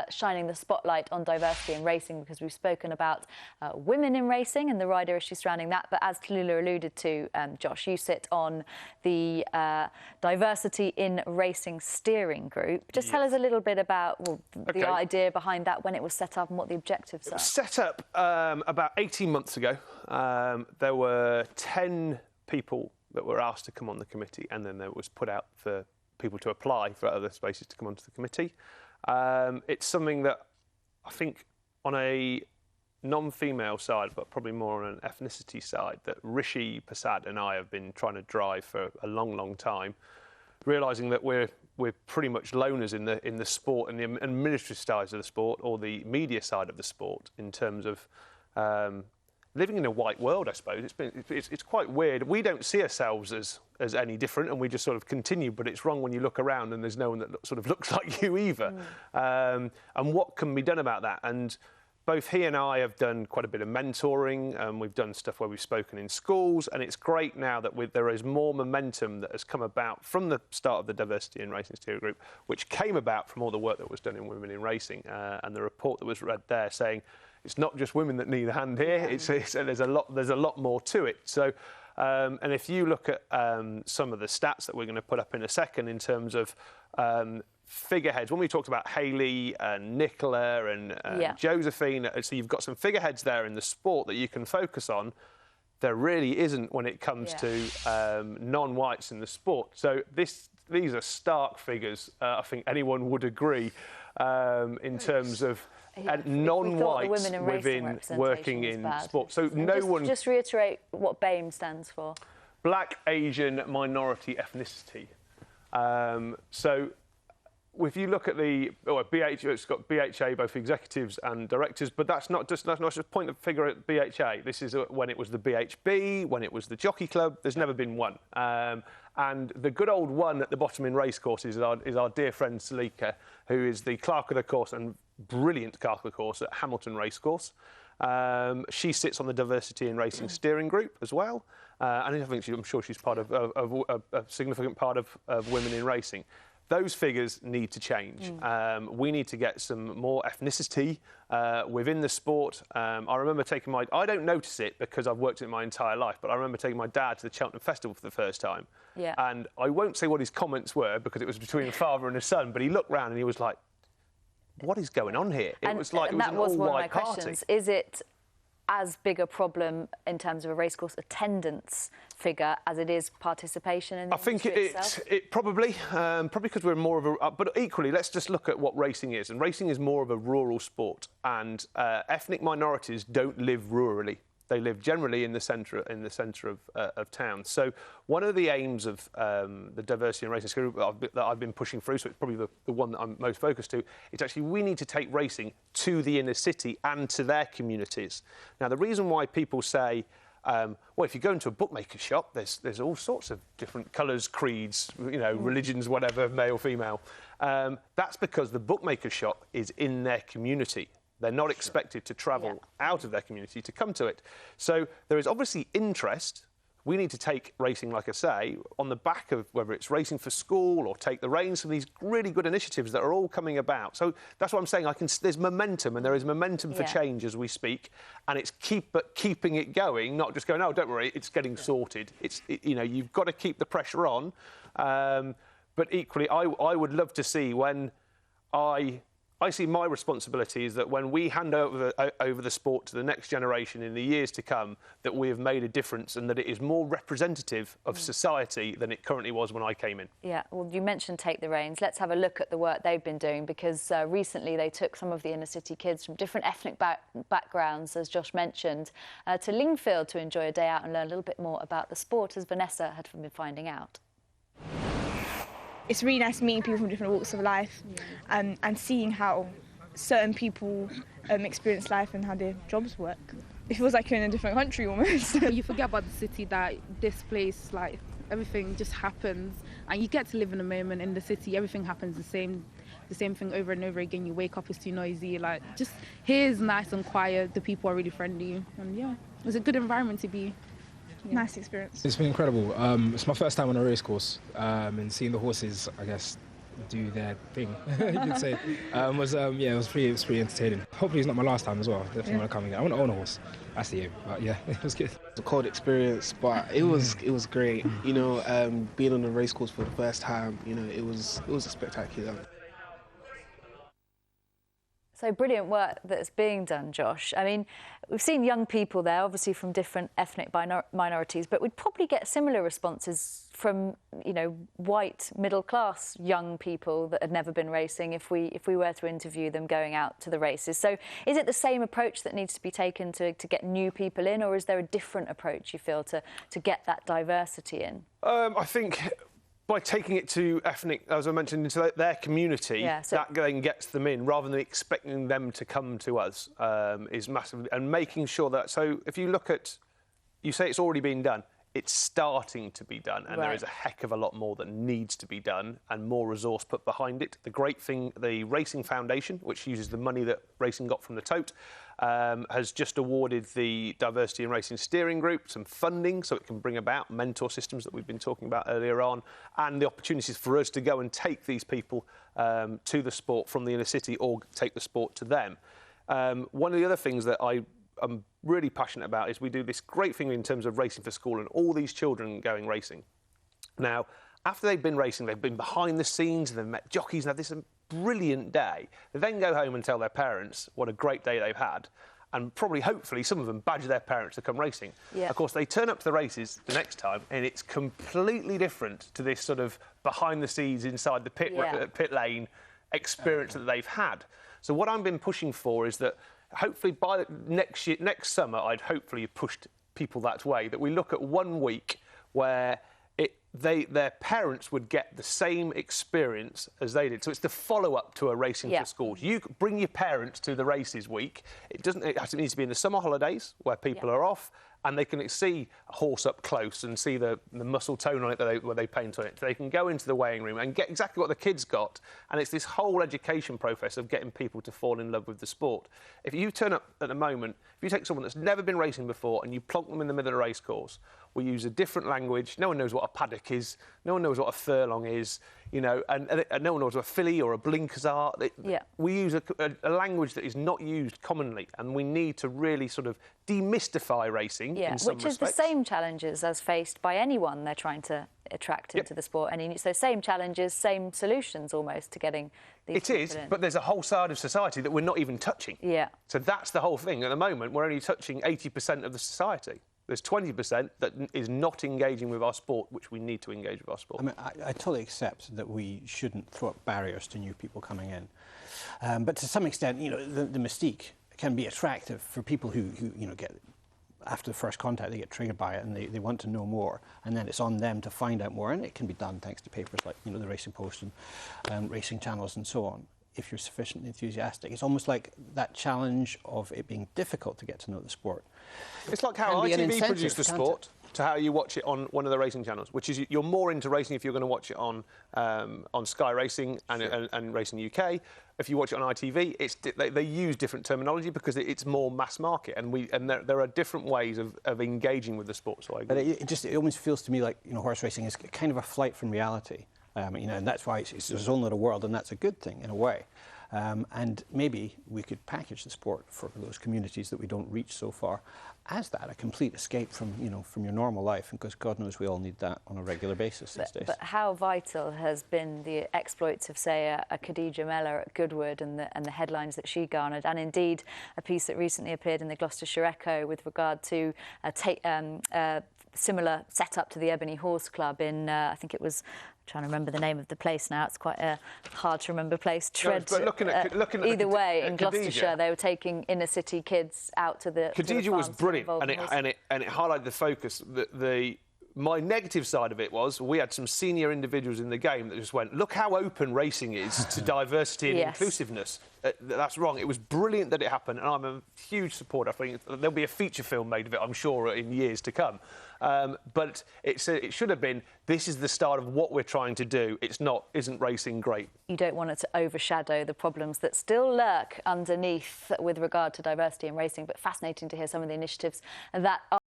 shining the spotlight on diversity in racing, because we've spoken about women in racing and the rider issue surrounding that. But as Tallulah alluded to, Josh, you sit on the Diversity in Racing Steering Group. Just tell us a little bit about the idea behind that, when it was set up and what the objectives are. It was set up about 18 months ago. There were 10 people that were asked to come on the committee, and then it was put out for people to apply for other spaces to come onto the committee. It's something that I think on a non-female side, but probably more on an ethnicity side, that Rishi Persad and I have been trying to drive for a long, long time, realising that we're pretty much loners in the sport and the administrative sides of the sport, or the media side of the sport, in terms of living in a white world, I suppose. It's quite weird. We don't see ourselves as any different, and we just sort of continue, but it's wrong when you look around and there's no one that sort of looks like you either. And what can be done about that? And both he and I have done quite a bit of mentoring, and we've done stuff where we've spoken in schools, and it's great now that there is more momentum that has come about from the start of the Diversity in Racing Steering Group, which came about from all the work that was done in Women in Racing, and the report that was read there saying it's not just women that need a hand here. There's a lot more to it. So, and if you look at some of the stats that we're going to put up in a second in terms of figureheads, when we talked about Hayley and Nicola and Josephine, so you've got some figureheads there in the sport that you can focus on. There really isn't when it comes to non-whites in the sport. So these are stark figures. I think anyone would agree in terms of non-whites within working in sport. So just reiterate what BAME stands for. Black, Asian, Minority Ethnicity. So if you look at it's got BHA, both executives and directors, but that's not just point of figure at BHA. This is when it was the BHB, when it was the Jockey Club. There's never been one. And the good old one at the bottom in racecourse is our dear friend Salika, who is the clerk of the course and brilliant clerk of the course at Hamilton Racecourse. She sits on the Diversity in Racing Steering Group as well, and I'm sure she's part of a significant part of Women in Racing. Those figures need to change. We need to get some more ethnicity within the sport. I remember I don't notice it because I've worked it my entire life, but I remember taking my dad to the Cheltenham Festival for the first time. Yeah. And I won't say what his comments were because it was between a father and a son, but he looked round and he was like, what is going on here? It was like it was an all-white party. Is it as big a problem in terms of a racecourse attendance figure as it is participation in the industry itself? it probably because we're more of a... But equally, let's just look at what racing is. And racing is more of a rural sport. And ethnic minorities don't live rurally. They live generally in the centre of town. So one of the aims of the Diversity in Racing Group that I've been pushing through, so it's probably the one that I'm most focused to, is actually we need to take racing to the inner city and to their communities. Now, the reason why people say, well, if you go into a bookmaker shop, there's all sorts of different colours, creeds, religions, whatever, male, female. That's because the bookmaker shop is in their community. They're not expected to travel out of their community to come to it. So there is obviously interest. We need to take racing, like I say, on the back of whether it's Racing for School or Take the Reins, some of these really good initiatives that are all coming about. So that's what I'm saying. There's momentum, and there is momentum for change as we speak, and it's keeping it going, not just going, oh, don't worry, it's getting sorted. You've got to keep the pressure on. But equally, I would love to see when I see my responsibility is that when we hand over the sport to the next generation in the years to come, that we have made a difference and that it is more representative of society than it currently was when I came in. Yeah, well, you mentioned Take the Reins. Let's have a look at the work they've been doing, because recently they took some of the inner city kids from different ethnic backgrounds, as Josh mentioned, to Lingfield to enjoy a day out and learn a little bit more about the sport, as Vanessa had been finding out. It's really nice meeting people from different walks of life and seeing how certain people experience life and how their jobs work. It feels like you're in a different country almost. You forget about the city, that this place, like, everything just happens and you get to live in a moment. In the city, everything happens the same thing over and over again. You wake up, it's too noisy. Like, just here is nice and quiet. The people are really friendly, and yeah, it's a good environment to be. Yeah. Nice experience. It's been incredible. It's my first time on a race course, and seeing the horses, I guess, do their thing, you could say. It was pretty entertaining. Hopefully it's not my last time as well. Definitely want to come again. I want to own a horse. That's the aim. But yeah, it was good. It was a cold experience, but it was great. You know, being on the race course for the first time, you know, it was a spectacular. So brilliant work that's being done, Josh. I mean, we've seen young people there, obviously from different ethnic minorities, but we'd probably get similar responses from, you know, white middle-class young people that had never been racing if we were to interview them going out to the races. So is it the same approach that needs to be taken to get new people in, or is there a different approach, you feel, to get that diversity in? I think by taking it to ethnic, as I mentioned, into their community, that then gets them in, rather than expecting them to come to us, is massive. And making sure that, so if you look at, you say it's already been done, it's starting to be done, and there is a heck of a lot more that needs to be done and more resource put behind it. The great thing, the Racing Foundation, which uses the money that racing got from the tote, has just awarded the Diversity in Racing Steering Group some funding so it can bring about mentor systems that we've been talking about earlier on, and the opportunities for us to go and take these people to the sport from the inner city, or take the sport to them. One of the other things that I'm really passionate about is we do this great thing in terms of Racing for School and all these children going racing. Now, after they've been racing, they've been behind the scenes, they've met jockeys and had this brilliant day. They then go home and tell their parents what a great day they've had, and probably, hopefully, some of them badger their parents to come racing. Yeah. Of course, they turn up to the races the next time, and it's completely different to this sort of behind the scenes, inside the pit lane experience that they've had. So what I've been pushing for is that hopefully by next summer, I'd hopefully pushed people that way, that we look at 1 week where their parents would get the same experience as they did. So it's the follow-up to a Racing for Schools. You bring your parents to the races week. It needs to be in the summer holidays where people are off, and they can see a horse up close and see the muscle tone on it where they paint on it. So they can go into the weighing room and get exactly what the kids got. And it's this whole education process of getting people to fall in love with the sport. If you turn up at the moment, if you take someone that's never been racing before and you plonk them in the middle of a race course, we use a different language. No one knows what a paddock is. No one knows what a furlong is. You know, and no one knows what a filly or a blinkers are. We use a language that is not used commonly, and we need to really sort of demystify racing in some which is respects. the same challenges as faced by anyone they're trying to attract into the sport. And so same challenges, same solutions almost to getting these people in. It is, but there's a whole side of society that we're not even touching. Yeah. So that's the whole thing. At the moment, we're only touching 80% of the society. There's 20% that is not engaging with our sport, which we need to engage with our sport. I mean, I totally accept that we shouldn't throw up barriers to new people coming in. But to some extent, you know, the mystique can be attractive for people who you know, get, after the first contact, they get triggered by it and they want to know more. And then it's on them to find out more. And it can be done thanks to papers like, you know, the Racing Post and racing channels and so on. If you're sufficiently enthusiastic, it's almost like that challenge of it being difficult to get to know the sport. It's like how ITV produced the sport to how you watch it on one of the racing channels, which is you're more into racing if you're going to watch it on Sky Racing and Racing UK. If you watch it on ITV, they use different terminology because it's more mass market, and there are different ways of engaging with the sport. So I agree. But it almost feels to me like, you know, horse racing is kind of a flight from reality. You know, and that's why it's its own little world, and that's a good thing in a way. And maybe we could package the sport for those communities that we don't reach so far as that, a complete escape from, you know, from your normal life, because God knows we all need that on a regular basis these days. But how vital has been the exploits of, say, a Khadija Mellah at Goodwood and the headlines that she garnered, and indeed a piece that recently appeared in the Gloucestershire Echo with regard to similar setup to the Ebony Horse Club in, I think it was, I'm trying to remember the name of the place now, it's quite a hard to remember place. But looking at either way, in Gloucestershire, they were taking inner city kids out to the Khadija was brilliant, and it highlighted the focus. My negative side of it was we had some senior individuals in the game that just went, look how open racing is to diversity and inclusiveness. That's wrong. It was brilliant that it happened, and I'm a huge supporter. I think there'll be a feature film made of it, I'm sure, in years to come. But it should have been, this is the start of what we're trying to do. Isn't racing great? You don't want it to overshadow the problems that still lurk underneath with regard to diversity in racing, but fascinating to hear some of the initiatives that are